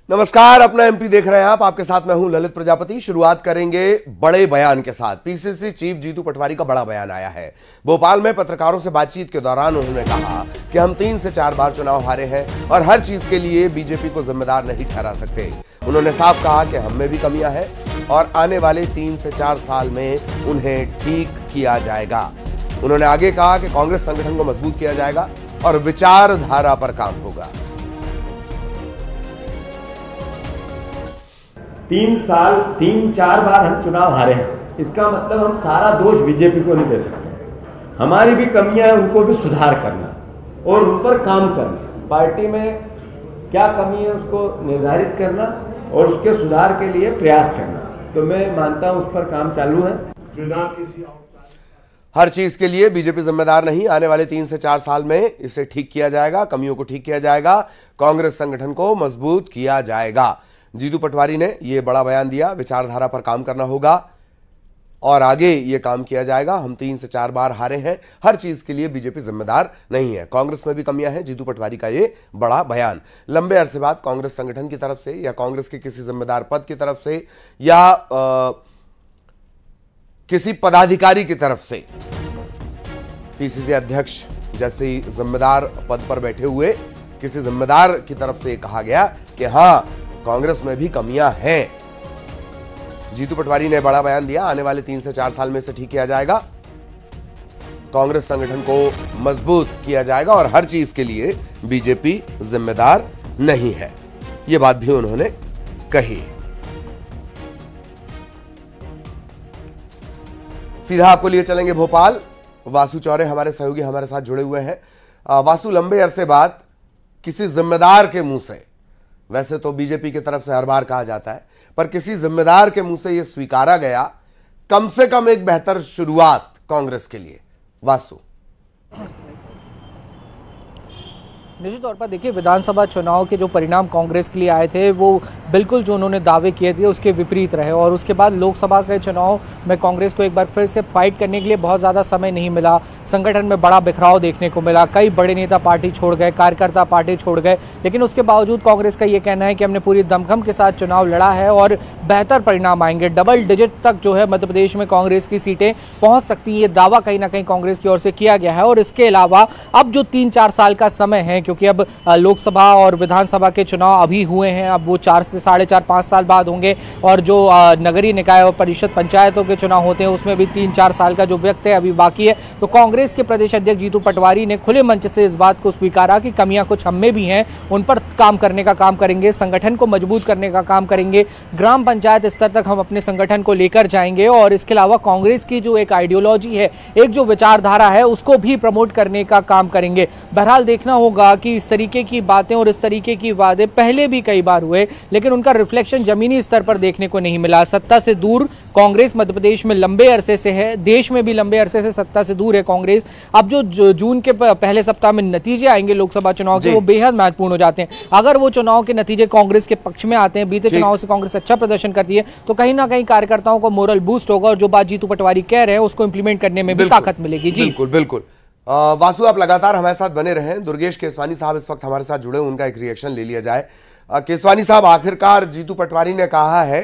नमस्कार, अपना एमपी देख रहे हैं आप। आपके साथ मैं हूं ललित प्रजापति। शुरुआत करेंगे बड़े बयान के साथ। पीसीसी चीफ जीतू पटवारी का बड़ा बयान आया है। भोपाल में पत्रकारों से बातचीत के दौरान उन्होंने कहा कि हम 3 से 4 बार चुनाव हारे हैं और हर चीज के लिए बीजेपी को जिम्मेदार नहीं ठहरा सकते। उन्होंने साफ कहा कि हम में भी कमियां हैं और आने वाले 3 से 4 साल में उन्हें ठीक किया जाएगा। उन्होंने आगे कहा कि कांग्रेस संगठन को मजबूत किया जाएगा और विचारधारा पर काम होगा। 3-4 बार हम चुनाव हारे हैं, इसका मतलब हम सारा दोष बीजेपी को नहीं दे सकते। हमारी भी कमियां हैं, उनको भी सुधार करना और उन पर काम करना। पार्टी में क्या कमी है उसको निर्धारित करना और उसके सुधार के लिए प्रयास करना। तो मैं मानता हूं उस पर काम चालू है। हर चीज के लिए बीजेपी जिम्मेदार नहीं, आने वाले 3 से 4 साल में इसे ठीक किया जाएगा, कमियों को ठीक किया जाएगा, कांग्रेस संगठन को मजबूत किया जाएगा। जीतू पटवारी ने यह बड़ा बयान दिया। विचारधारा पर काम करना होगा और आगे यह काम किया जाएगा। हम 3 से 4 बार हारे हैं, हर चीज के लिए बीजेपी जिम्मेदार नहीं है, कांग्रेस में भी कमियां हैं। जीतू पटवारी का यह बड़ा बयान। लंबे अरसे बाद कांग्रेस संगठन की तरफ से या कांग्रेस के किसी जिम्मेदार पद की तरफ से या किसी पदाधिकारी की तरफ से पीसीसी अध्यक्ष जैसे जिम्मेदार पद पर बैठे हुए किसी जिम्मेदार की तरफ से कहा गया कि हां, कांग्रेस में भी कमियां हैं। जीतू पटवारी ने बड़ा बयान दिया। आने वाले 3 से 4 साल में इसे ठीक किया जाएगा, कांग्रेस संगठन को मजबूत किया जाएगा और हर चीज के लिए बीजेपी जिम्मेदार नहीं है। यह बात भी उन्होंने कही। सीधा आपको लिए चलेंगे भोपाल। वासु चौरे हमारे सहयोगी हमारे साथ जुड़े हुए हैं। वासु, लंबे अरसे बाद किसी जिम्मेदार के मुंह से, वैसे तो बीजेपी की तरफ से हर बार कहा जाता है, पर किसी जिम्मेदार के मुंह से यह स्वीकारा गया, कम से कम एक बेहतर शुरुआत कांग्रेस के लिए। वासु, निश्चित तौर पर देखिए, विधानसभा चुनाव के जो परिणाम कांग्रेस के लिए आए थे वो बिल्कुल जो उन्होंने दावे किए थे उसके विपरीत रहे और उसके बाद लोकसभा के चुनाव में कांग्रेस को एक बार फिर से फाइट करने के लिए बहुत ज़्यादा समय नहीं मिला। संगठन में बड़ा बिखराव देखने को मिला, कई बड़े नेता पार्टी छोड़ गए, कार्यकर्ता पार्टी छोड़ गए, लेकिन उसके बावजूद कांग्रेस का ये कहना है कि हमने पूरी दमखम के साथ चुनाव लड़ा है और बेहतर परिणाम आएंगे। डबल डिजिट तक जो है मध्य प्रदेश में कांग्रेस की सीटें पहुँच सकती हैं, ये दावा कहीं ना कहीं कांग्रेस की ओर से किया गया है। और इसके अलावा अब जो 3-4 साल का समय है, क्योंकि अब लोकसभा और विधानसभा के चुनाव अभी हुए हैं, अब वो 4 से 4.5 साल बाद होंगे और जो नगरीय निकाय और परिषद पंचायतों के चुनाव होते हैं उसमें भी 3-4 साल का जो वक्त है अभी बाकी है। तो कांग्रेस के प्रदेश अध्यक्ष जीतू पटवारी ने खुले मंच से इस बात को स्वीकारा कि कमियां कुछ हम में भी हैं, उन पर काम करने का काम करेंगे, संगठन को मजबूत करने का काम करेंगे, ग्राम पंचायत स्तर तक हम अपने संगठन को लेकर जाएंगे और इसके अलावा कांग्रेस की जो एक आइडियोलॉजी है, एक जो विचारधारा है, उसको भी प्रमोट करने का काम करेंगे। बहरहाल देखना होगा कि इस तरीके की बातें और इस तरीके की वादे पहले भी कई बार हुए, लेकिन उनका रिफ्लेक्शन जमीनी स्तर पर देखने को नहीं मिला। सत्ता से दूर कांग्रेस मध्य प्रदेश में लंबे अरसे से है, देश में भी लंबे अरसे से सत्ता से दूर है कांग्रेस। अब जो जून के पहले सप्ताह में नतीजे आएंगे लोकसभा चुनाव के, वो बेहद महत्वपूर्ण हो जाते हैं। अगर वो चुनाव के नतीजे कांग्रेस के पक्ष में आते हैं, बीते चुनाव से कांग्रेस अच्छा प्रदर्शन करती है, तो कहीं ना कहीं कार्यकर्ताओं को मोरल बूस्ट होगा और जो बात जीतू पटवारी कह रहे हैं उसको इंप्लीमेंट करने में भी ताकत मिलेगी। जी बिल्कुल बिल्कुल। वासु, आप लगातार हमारे साथ बने रहें। दुर्गेश केसवानी साहब इस वक्त हमारे साथ जुड़े, उनका एक रिएक्शन ले लिया जाए। केसवानी साहब, आखिरकार जीतू पटवारी ने कहा है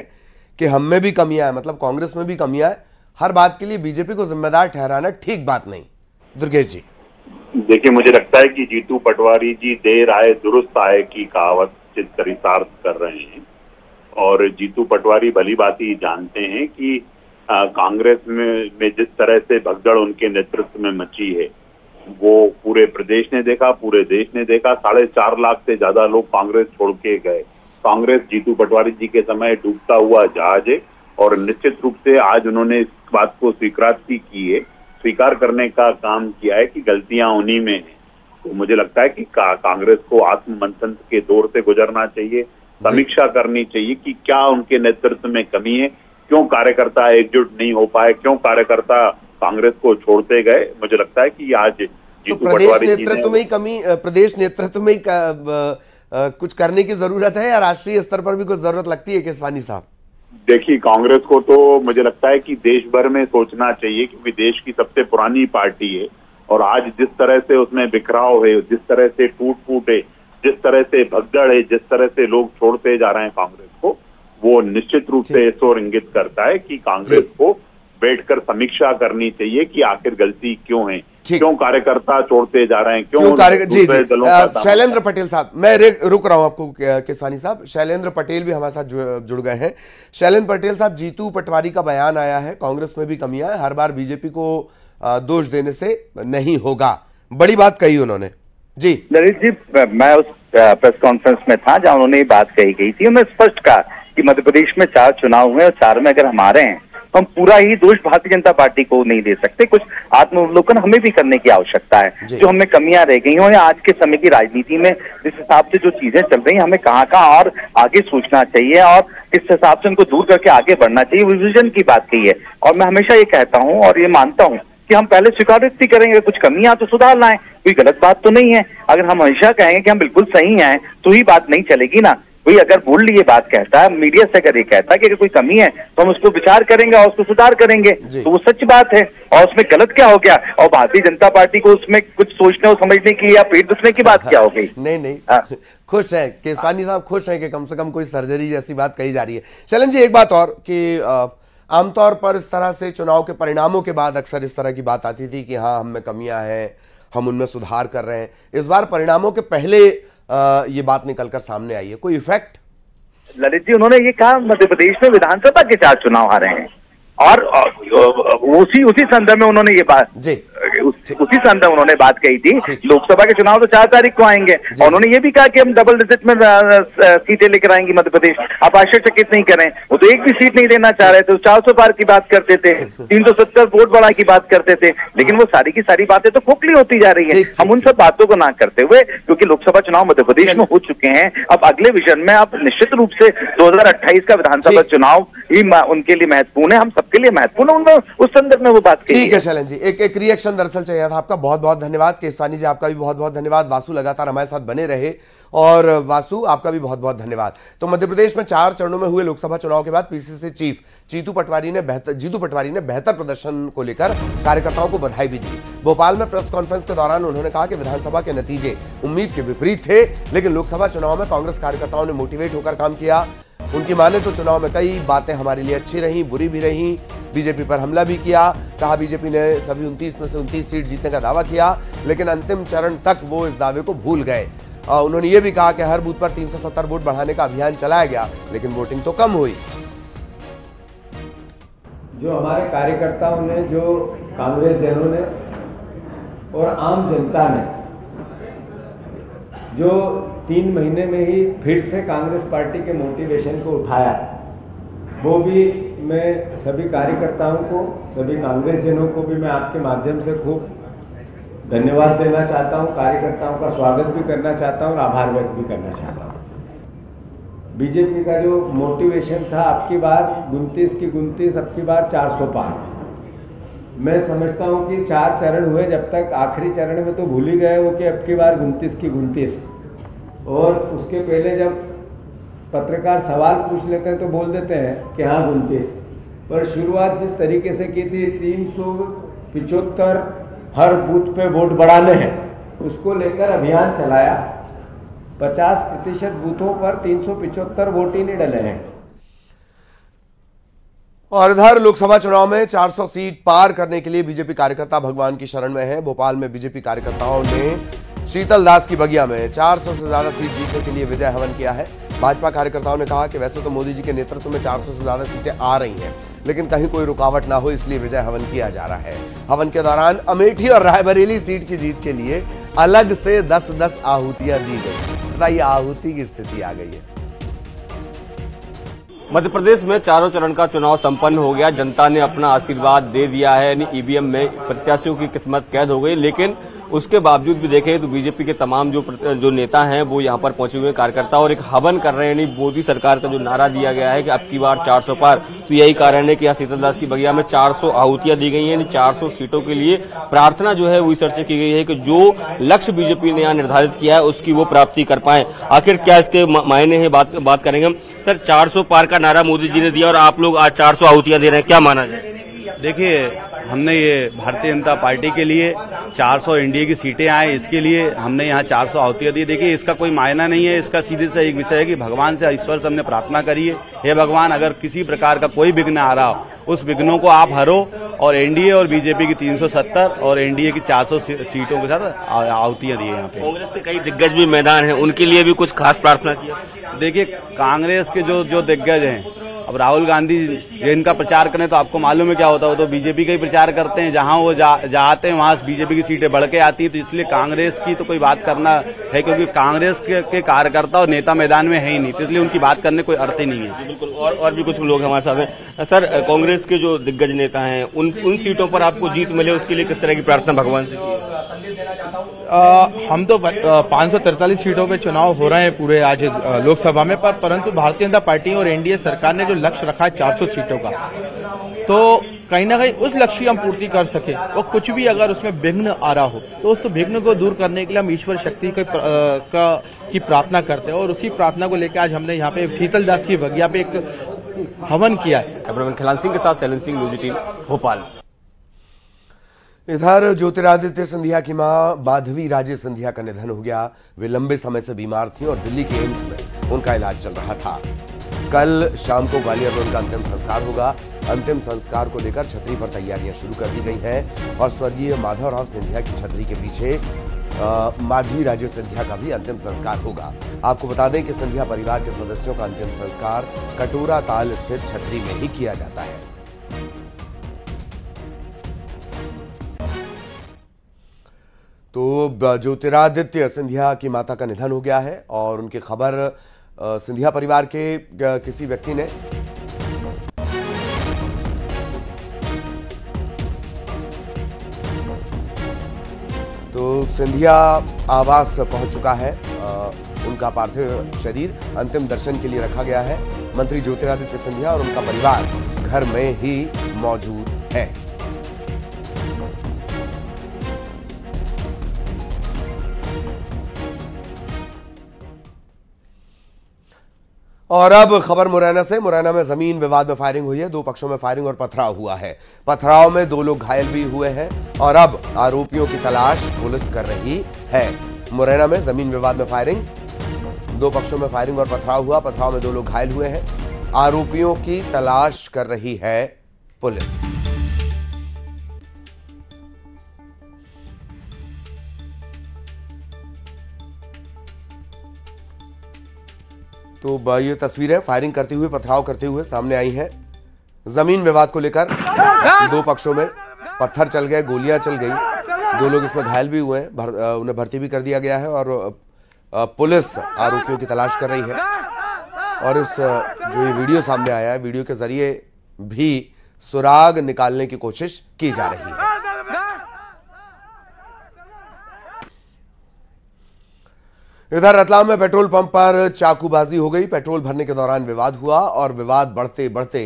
कि हम में भी कमियां हैं, मतलब कांग्रेस में भी कमियां हैं, हर बात के लिए बीजेपी को जिम्मेदार ठहराना ठीक बात नहीं। दुर्गेश जी, देखिए, मुझे लगता है कि जीतू पटवारी जी देर आए दुरुस्त आए की कहावत चरितार्थ कर रहे हैं और जीतू पटवारी भली भांति जानते हैं कि कांग्रेस में जिस तरह से भगदड़ उनके नेतृत्व में मची है वो पूरे प्रदेश ने देखा, पूरे देश ने देखा। 4.5 लाख से ज्यादा लोग कांग्रेस छोड़ के गए। कांग्रेस जीतू पटवारी जी के समय डूबता हुआ जहाज है और निश्चित रूप से आज उन्होंने इस बात को स्वीकार करने का काम किया है कि गलतियां उन्हीं में हैं। तो मुझे लगता है कि कांग्रेस को आत्ममंथन के दौर से गुजरना चाहिए, समीक्षा करनी चाहिए कि क्या उनके नेतृत्व में कमी है, क्यों कार्यकर्ता एकजुट नहीं हो पाए, क्यों कार्यकर्ता कांग्रेस को छोड़ते गए। मुझे लगता है कि आज तो प्रदेश नेतृत्व में ही कमी, प्रदेश नेतृत्व में ही कुछ करने की जरूरत है या राष्ट्रीय स्तर पर भी कुछ जरूरत लगती है केसवानी साहब? देखिए, कांग्रेस को तो मुझे लगता है कि देश भर में सोचना चाहिए, क्योंकि देश की सबसे पुरानी पार्टी है और आज जिस तरह से उसमें बिखराव है, जिस तरह से टूट फूट है, जिस तरह से भगदड़ है, जिस तरह से लोग छोड़ते जा रहे हैं कांग्रेस को, वो निश्चित रूप से इस ओर इंगित करता है कि कांग्रेस को बैठकर समीक्षा करनी चाहिए कि आखिर गलती क्यों है, क्यों कार्यकर्ता छोड़ते जा रहे हैं, क्यों शैलेंद्र पटेल साहब, मैं रुक रहा हूं आपको केसवानी साहब। शैलेंद्र पटेल भी हमारे साथ जुड़ गए हैं। शैलेंद्र पटेल साहब, जीतू पटवारी का बयान आया है, कांग्रेस में भी कमियां है, हर बार बीजेपी को दोष देने से नहीं होगा, बड़ी बात कही उन्होंने। जी ललित जी, मैं उस प्रेस कॉन्फ्रेंस में था जहां उन्होंने ये बात कही गई थी। उन्होंने स्पष्ट कहा कि मध्य प्रदेश में 4 चुनाव हुए और 4 में अगर हम आ रहे हैं तो हम पूरा ही दोष भारतीय जनता पार्टी को नहीं दे सकते, कुछ आत्मावलोकन हमें भी करने की आवश्यकता है। जो हमें कमियां रह गई हो या आज के समय की राजनीति में जिस हिसाब से जो चीजें चल रही हैं, हमें कहाँ और आगे सोचना चाहिए और किस हिसाब से उनको दूर करके आगे बढ़ना चाहिए, विजन की बात कही है। और मैं हमेशा ये कहता हूँ और ये मानता हूँ कि हम पहले स्वीकारोक्ति करेंगे, कुछ कमियां तो सुधार लाएं, कोई गलत बात तो नहीं है। अगर हम हमेशा कहेंगे कि हम बिल्कुल सही हैं तो ही बात नहीं चलेगी ना। कोई अगर बोल ये बात कहता है, मीडिया से अगर ये कहता है कि अगर कोई कमी है तो हम उसको विचार करेंगे और उसको सुधार करेंगे, तो वो सच बात है। और उसमें गलत क्या हो गया? और भारतीय जनता पार्टी को उसमें कुछ सोचने और समझने की या पेट दुखने की बात क्या हो गई? नहीं खुश है केसवानी साहब, खुश है कि कम से कम कोई सर्जरी जैसी बात कही जा रही है। चलें जी, एक बात और कि आमतौर पर इस तरह से चुनाव के परिणामों के बाद अक्सर इस तरह की बात आती थी कि हाँ, हम में कमियां हैं, हम उनमें सुधार कर रहे हैं। इस बार परिणामों के पहले ये बात निकलकर सामने आई है, कोई इफेक्ट? ललित जी, उन्होंने ये कहा मध्य प्रदेश में विधानसभा के 4 चुनाव आ रहे हैं और उसी संदर्भ में उन्होंने ये बात उसी संदर्भ उन्होंने बात कही थी। लोकसभा के चुनाव तो 4 तारीख को आएंगे और उन्होंने ये भी कहा कि हम डबल डिजिट में सीटें लेकर आएंगे मध्य प्रदेश। आप आश्चर्यचकित नहीं करें, वो तो एक भी सीट नहीं देना चाह रहे थे, 400 पार की बात करते थे, 370 वोट बढ़ा की बात करते थे, लेकिन वो सारी की सारी बातें तो खोखली होती जा रही है। हम उन सब बातों को ना करते हुए, क्योंकि लोकसभा चुनाव मध्य प्रदेश में हो चुके हैं, अब अगले विजन में आप निश्चित रूप से 2028 का विधानसभा चुनाव ही उनके लिए महत्वपूर्ण है, हम सबके लिए महत्वपूर्ण है। उन्होंने उस संदर्भ में वो बात की। ठीक है शैलेंद्र जी, एक रिएक्शन दरअसल चाहिए था आपका। बहुत बहुत धन्यवाद केसवानी जी, आपका भी बहुत बहुत धन्यवाद। वासु लगातार हमारे साथ बने रहे और वासु आपका भी बहुत बहुत धन्यवाद। तो मध्य प्रदेश में 4 चरणों में हुए लोकसभा चुनाव के बाद पीसीसी चीफ जीतू पटवारी ने बेहतर प्रदर्शन को लेकर कार्यकर्ताओं को बधाई भी दी। भोपाल में प्रेस कॉन्फ्रेंस के दौरान उन्होंने कहा कि विधानसभा के नतीजे उम्मीद के विपरीत थे, लेकिन लोकसभा चुनाव में कांग्रेस कार्यकर्ताओं ने मोटिवेट होकर काम किया। उनकी माने तो चुनाव में कई बातें हमारे लिए अच्छी रही, बुरी भी रही। बीजेपी पर हमला भी किया, कहा बीजेपी ने सभी 29 में से 29 सीट जीतने का दावा किया, लेकिन अंतिम चरण तक वो इस दावे को भूल गए। उन्होंने ये भी कहा कि हर बूथ पर 370 वोट बढ़ाने का अभियान चलाया गया, लेकिन वोटिंग तो कम हुई। जो हमारे कार्यकर्ताओं ने, जो कांग्रेस जनों ने और आम जनता ने जो 3 महीने में ही फिर से कांग्रेस पार्टी के मोटिवेशन को उठाया, वो भी मैं सभी कार्यकर्ताओं को, सभी कांग्रेस जनों को भी मैं आपके माध्यम से खूब धन्यवाद देना चाहता हूं। कार्यकर्ताओं का स्वागत भी करना चाहता हूं और आभार व्यक्त भी करना चाहता हूं। बीजेपी का जो मोटिवेशन था, आपकी बार 29 की 29, अब की बार 400 पार। मैं समझता हूं कि 4 चरण हुए, जब तक आखिरी चरण में तो भूल ही गए वो कि अब की बार 29 की 29। और उसके पहले जब पत्रकार सवाल पूछ लेते हैं तो बोल देते हैं कि हाँ 29, पर शुरुआत जिस तरीके से की थी 375 हर बूथ पे वोट बढ़ाने हैं, उसको लेकर अभियान चलाया। 50% बूथों पर 375 वोट ही नहीं डले हैं। और इधर लोकसभा चुनाव में 400 सीट पार करने के लिए बीजेपी कार्यकर्ता भगवान की शरण में है। भोपाल में बीजेपी कार्यकर्ताओं ने शीतल दास की बगिया में 400 से ज्यादा सीट जीतने के लिए विजय हवन किया है। भाजपा कार्यकर्ताओं ने कहा कि वैसे तो मोदी जी के नेतृत्व में 400 से ज्यादा सीटें आ रही हैं, लेकिन कहीं कोई रुकावट ना हो इसलिए विजय हवन किया जा रहा है। हवन के दौरान अमेठी और रायबरेली सीट की जीत के लिए अलग से 10-10 आहुतियां दी गई। बताइए, आहुति की स्थिति आ गई है। मध्य प्रदेश में 4 चरण का चुनाव संपन्न हो गया। जनता ने अपना आशीर्वाद दे दिया है, यानी ईवीएम में प्रत्याशियों की किस्मत कैद हो गई। लेकिन उसके बावजूद भी देखें तो बीजेपी के तमाम जो नेता हैं वो यहां पर पहुंचे हुए कार्यकर्ता और एक हवन कर रहे हैं। यानी मोदी सरकार का जो नारा दिया गया है कि अब की बार 400 पार, तो यही कारण है कि यहाँ शीतल दास की बगिया में 400 आहुतियां दी गई हैं। यानी 400 सीटों के लिए प्रार्थना जो है वो इस चर्चा की गई है कि जो लक्ष्य बीजेपी ने यहाँ निर्धारित किया है उसकी वो प्राप्ति कर पाए। आखिर क्या इसके मायने हैं, बात करेंगे हम। सर, 400 पार का नारा मोदी जी ने दिया और आप लोग आज 400 आहुतियां दे रहे हैं, क्या माना जाए? देखिए, हमने ये भारतीय जनता पार्टी के लिए 400 एनडीए की सीटें आए, इसके लिए हमने यहाँ 400 आहुतियां दी। देखिए, इसका कोई मायना नहीं है, इसका सीधे से एक विषय है कि भगवान से ईश्वर से हमने प्रार्थना करी है, हे भगवान, अगर किसी प्रकार का कोई विघ्न आ रहा हो, उस विघ्नों को आप हरो और एनडीए और बीजेपी की 370 और एनडीए की 400 सीटों के साथ आहुतियां दी है। यहाँ पे कांग्रेस के कई दिग्गज भी मैदान हैं, उनके लिए भी कुछ खास प्रार्थना की? देखिए, कांग्रेस के जो दिग्गज हैं, अब राहुल गांधी इनका प्रचार करें तो आपको मालूम है क्या होता है, वो तो बीजेपी का ही प्रचार करते हैं, जहां वो जाते हैं वहां बीजेपी की सीटें बढ़ के आती है। तो इसलिए कांग्रेस की तो कोई बात करना है, क्योंकि कांग्रेस के कार्यकर्ता और नेता मैदान में है ही नहीं, तो इसलिए उनकी बात करने कोई अर्थ ही नहीं है। बिल्कुल, और भी कुछ लोग हमारे साथ हैं। सर, कांग्रेस के जो दिग्गज नेता हैं, उन सीटों पर आपको जीत मिले, उसके लिए किस तरह की प्रार्थना भगवान से की? हम तो 543 सीटों पे चुनाव हो रहे हैं पूरे आज लोकसभा में, परंतु भारतीय जनता पार्टी और एनडीए सरकार ने जो लक्ष्य रखा है 400 सीटों का, तो कहीं ना कहीं उस लक्ष्य की हम पूर्ति कर सके। और कुछ भी अगर उसमें विघ्न आ रहा हो तो उस विघ्न को दूर करने के लिए हम ईश्वर शक्ति की प्रार्थना करते हैं, और उसी प्रार्थना को लेकर आज हमने यहाँ पे शीतल दास की बगिया पे एक हवन किया है। कैमरामैन खिलान सिंह के साथ शैलन सिंह, न्यूज़ 18 भोपाल। इधर ज्योतिरादित्य सिंधिया की मां माधवी राजे सिंधिया का निधन हो गया। वे लंबे समय से बीमार थी और दिल्ली के एम्स में उनका इलाज चल रहा था। कल शाम को ग्वालियर में उनका अंतिम संस्कार होगा। अंतिम संस्कार को लेकर छतरी पर तैयारियां शुरू कर दी गई हैं और स्वर्गीय माधवराव सिंधिया की छतरी के पीछे माधवी राजे सिंधिया का भी अंतिम संस्कार होगा। आपको बता दें कि सिंधिया परिवार के सदस्यों का अंतिम संस्कार कटोरा ताल स्थित छतरी में ही किया जाता है। तो ज्योतिरादित्य सिंधिया की माता का निधन हो गया है और उनकी खबर सिंधिया परिवार के किसी व्यक्ति ने तो सिंधिया आवास पहुंच चुका है। उनका पार्थिव शरीर अंतिम दर्शन के लिए रखा गया है। मंत्री ज्योतिरादित्य सिंधिया और उनका परिवार घर में ही मौजूद है। और अब खबर मुरैना से। मुरैना में जमीन विवाद में फायरिंग हुई है। दो पक्षों में फायरिंग और पथराव हुआ है। पथराव में 2 लोग घायल भी हुए हैं और अब आरोपियों की तलाश पुलिस कर रही है। मुरैना में जमीन विवाद में फायरिंग, 2 पक्षों में फायरिंग और पथराव हुआ। पथराव में 2 लोग घायल हुए हैं। आरोपियों की तलाश कर रही है पुलिस। तो ये तस्वीरें फायरिंग करते हुए, पथराव करते हुए सामने आई हैं। जमीन विवाद को लेकर 2 पक्षों में पत्थर चल गए, गोलियां चल गई। 2 लोग इसमें घायल भी हुए हैं। उन्हें भर्ती भी कर दिया गया है और पुलिस आरोपियों की तलाश कर रही है। और इस जो ये वीडियो सामने आया है, वीडियो के जरिए भी सुराग निकालने की कोशिश की जा रही है। इधर रतलाम में पेट्रोल पंप पर चाकूबाजी हो गई। पेट्रोल भरने के दौरान विवाद हुआ और विवाद बढ़ते बढ़ते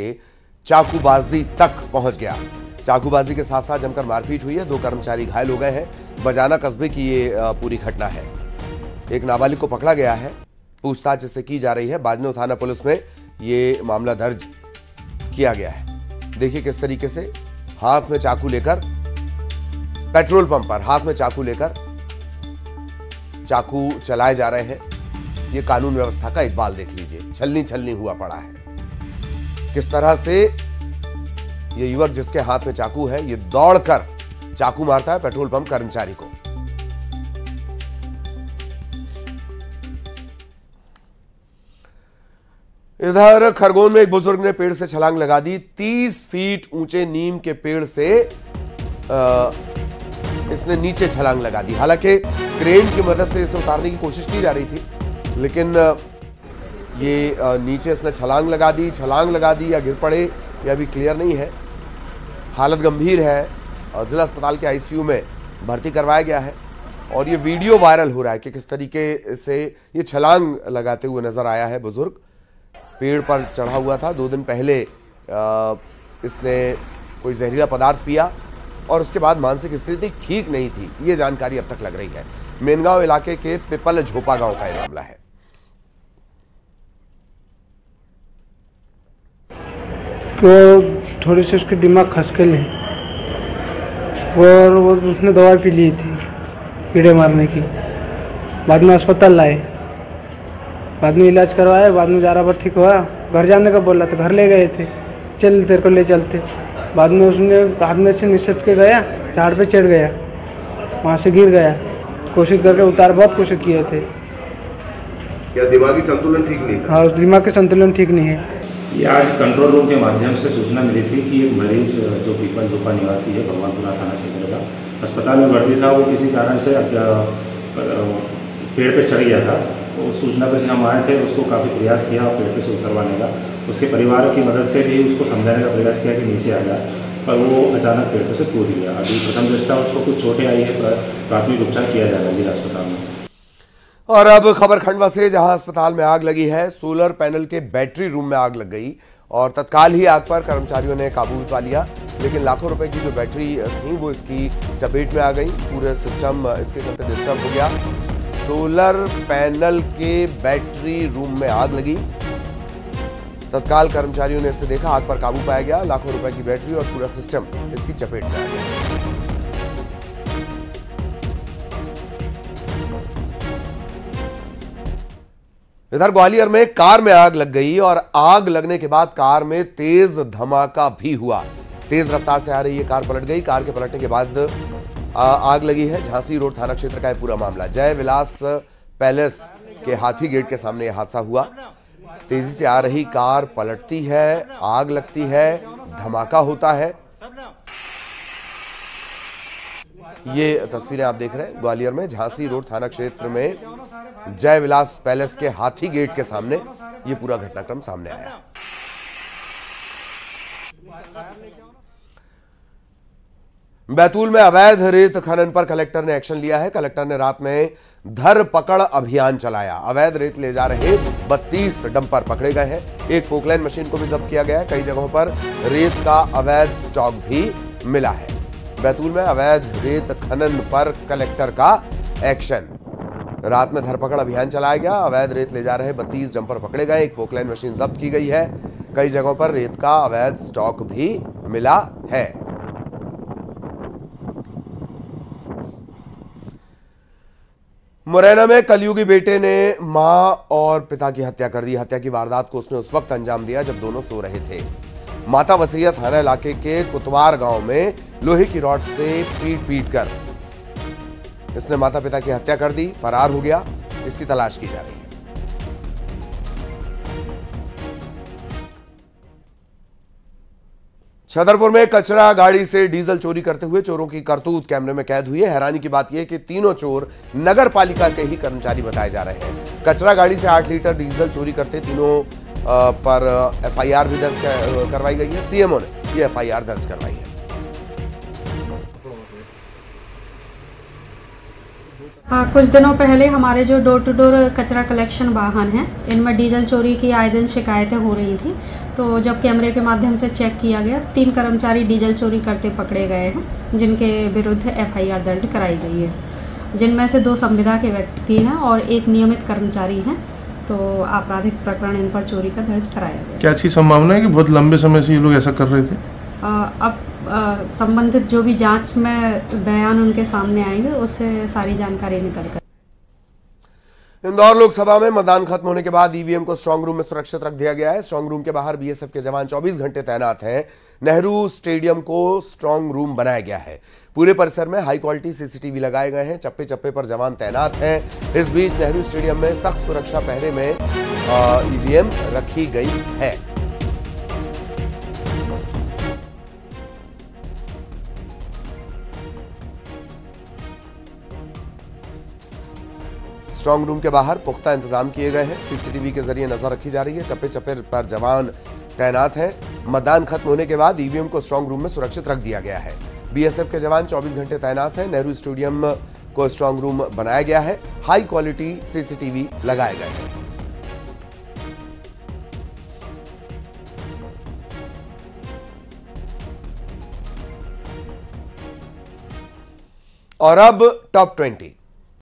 चाकूबाजी तक पहुंच गया। चाकूबाजी के साथ साथ जमकर मारपीट हुई है। 2 कर्मचारी घायल हो गए हैं। बजाना कस्बे की ये पूरी घटना है। एक नाबालिग को पकड़ा गया है, पूछताछ इससे की जा रही है। बाजनौ थाना पुलिस में ये मामला दर्ज किया गया है। देखिए किस तरीके से हाथ में चाकू लेकर, पेट्रोल पंप पर हाथ में चाकू लेकर चाकू चलाए जा रहे हैं। ये कानून व्यवस्था का इकबाल देख लीजिए, छलनी छलनी हुआ पड़ा है। किस तरह से ये युवक जिसके हाथ में चाकू है, ये दौड़कर चाकू मारता है पेट्रोल पंप कर्मचारी को। इधर खरगोन में एक बुजुर्ग ने पेड़ से छलांग लगा दी। 30 फीट ऊंचे नीम के पेड़ से इसने नीचे छलांग लगा दी। हालांकि क्रेन की मदद से इसे उतारने की कोशिश की जा रही थी, लेकिन ये नीचे इसने छलांग लगा दी या गिर पड़े यह अभी क्लियर नहीं है। हालत गंभीर है। जिला अस्पताल के आईसीयू में भर्ती करवाया गया है और ये वीडियो वायरल हो रहा है कि किस तरीके से ये छलांग लगाते हुए नजर आया है। बुजुर्ग पेड़ पर चढ़ा हुआ था। 2 दिन पहले इसने कोई जहरीला पदार्थ पिया और उसके बाद मानसिक स्थिति ठीक नहीं थी, ये जानकारी अब तक लग रही है। मेनगांव इलाके के पिपल झोपा गांव का यह मामला है। तो थोड़ी सी उसकी दिमाग खसकल है और वो उसने दवाई पी ली थी कीड़े मारने की। बाद में अस्पताल लाए, बाद में इलाज करवाया, बाद में ज़रा ठीक हुआ। घर जाने का बोला तो घर ले गए थे, चल तेरे को ले चलते। बाद में उसने हाथ में से निसट के गया, झाड़ पे चढ़ गया, वहाँ से गिर गया। कोशिश करके उतार बहुत कोशिश किए थे। क्या दिमागी संतुलन ठीक नहीं था? हाँ, उस दिमाग का संतुलन ठीक नहीं है। ये आज कंट्रोल रूम के माध्यम से सूचना मिली थी कि एक मरीज जो पीपल झोपा निवासी है, भगवानपुरा थाना क्षेत्र का, अस्पताल में भर्ती था। वो किसी कारण से पेड़ पे चढ़ गया था। उस सूचना पर से हम आए थे, उसको काफ़ी प्रयास किया पेड़ पे से उतरवाने का। उसके परिवार की मदद से भी उसको समझाने का प्रयास किया कि नीचे आ जाए, पर वो अचानक पेड़ पे से कूद गया। अभी प्रथम दृष्टया उसको कुछ चोटें आई है, प्राथमिक उपचार किया जाएगा जिला अस्पताल में। और अब खबर खंडवा से, जहां अस्पताल में आग लगी है। सोलर पैनल के बैटरी रूम में आग लग गई और तत्काल ही आग पर कर्मचारियों ने काबू पा लिया, लेकिन लाखों रुपए की जो बैटरी थी वो इसकी चपेट में आ गई। पूरे सिस्टम इसके चलते डिस्टर्ब हो गया। सोलर पैनल के बैटरी रूम में आग लगी। तत्काल कर्मचारियों ने इसे देखा, आग पर काबू पाया गया। लाखों रुपए की बैटरी और पूरा सिस्टम इसकी चपेट में आ गया। इधर ग्वालियर में कार में आग लग गई और आग लगने के बाद कार में तेज धमाका भी हुआ। तेज रफ्तार से आ रही ये कार पलट गई। कार के पलटने के बाद आग लगी है। झांसी रोड थाना क्षेत्र का यह पूरा मामला। जय विलास पैलेस के हाथी गेट के सामने यह हादसा हुआ। तेजी से आ रही कार पलटती है, आग लगती है, धमाका होता है। ये तस्वीरें आप देख रहे हैं ग्वालियर में झांसी रोड थाना क्षेत्र में जय विलास पैलेस के हाथी गेट के सामने ये पूरा घटनाक्रम सामने आया। बैतूल में अवैध रेत खनन पर कलेक्टर ने एक्शन लिया है। कलेक्टर ने रात में धर पकड़ अभियान चलाया। अवैध रेत ले जा रहे 32 डंपर पकड़े गए हैं। एक पोकलैन मशीन को भी जब्त किया गया है। कई जगहों पर रेत का अवैध स्टॉक भी मिला है। बैतूल में अवैध रेत खनन पर कलेक्टर का एक्शन। रात में धरपकड़ अभियान चलाया गया। अवैध रेत ले जा रहे 32 डंपर पकड़े गए। एक पोकलैन मशीन जब्त की गई है। कई जगहों पर रेत का अवैध स्टॉक भी मिला है। मुरैना में कलयुगी बेटे ने मां और पिता की हत्या कर दी। हत्या की वारदात को उसने उस वक्त अंजाम दिया जब दोनों सो रहे थे। माता वसैया थाना इलाके के कुतवार गांव में लोहे की रॉड से पीट कर इसने माता पिता की हत्या कर दी, फरार हो गया। इसकी तलाश की जा रही है। छतरपुर में कचरा गाड़ी से डीजल चोरी करते हुए चोरों की करतूत कैमरे में कैद हुई है। हैरानी की बात यह कि तीनों चोर नगर पालिका के ही कर्मचारी बताए जा रहे हैं। कचरा गाड़ी से 8 लीटर डीजल चोरी करते तीनों पर एफआईआर भी दर्ज करवाई गई है। सीएमओ ने यह एफआईआर दर्ज करवाई है। कुछ दिनों पहले हमारे जो डोर टू डोर कचरा कलेक्शन वाहन हैं, इनमें डीजल चोरी की आए दिन शिकायतें हो रही थी। तो जब कैमरे के माध्यम से चेक किया गया, 3 कर्मचारी डीजल चोरी करते पकड़े गए हैं, जिनके विरुद्ध एफआईआर दर्ज कराई गई है, जिनमें से 2 संविदा के व्यक्ति हैं और 1 नियमित कर्मचारी हैं। तो आपराधिक प्रकरण इन पर चोरी का दर्ज कराया गया। क्या अच्छी संभावना है कि बहुत लंबे समय से ये लोग ऐसा कर रहे थे? अब संबंधित जो भी जांच में बयान उनके सामने आएंगे, उससे सारी जानकारी निकल कर। इंदौर लोकसभा में मतदान खत्म होने के बाद ईवीएम को स्ट्रांग रूम में सुरक्षित रख दिया गया है। स्ट्रांग रूम के बाहर बीएसएफ के जवान 24 घंटे तैनात हैं। नेहरू स्टेडियम को स्ट्रांग रूम बनाया गया है। पूरे परिसर में हाई क्वालिटी सीसीटीवी लगाए गए हैं। चप्पे चप्पे पर जवान तैनात हैं। इस बीच नेहरू स्टेडियम में सख्त सुरक्षा पहरे में ईवीएम रखी गई है। स्ट्रांग रूम के बाहर पुख्ता इंतजाम किए गए हैं। सीसीटीवी के जरिए नजर रखी जा रही है। चप्पे चप्पे पर जवान तैनात हैं। मतदान खत्म होने के बाद ईवीएम को स्ट्रांग रूम में सुरक्षित रख दिया गया है। बीएसएफ के जवान 24 घंटे तैनात हैं। नेहरू स्टेडियम को स्ट्रांग रूम बनाया गया है। हाई क्वालिटी सीसीटीवी लगाए गए हैं। और अब टॉप 20।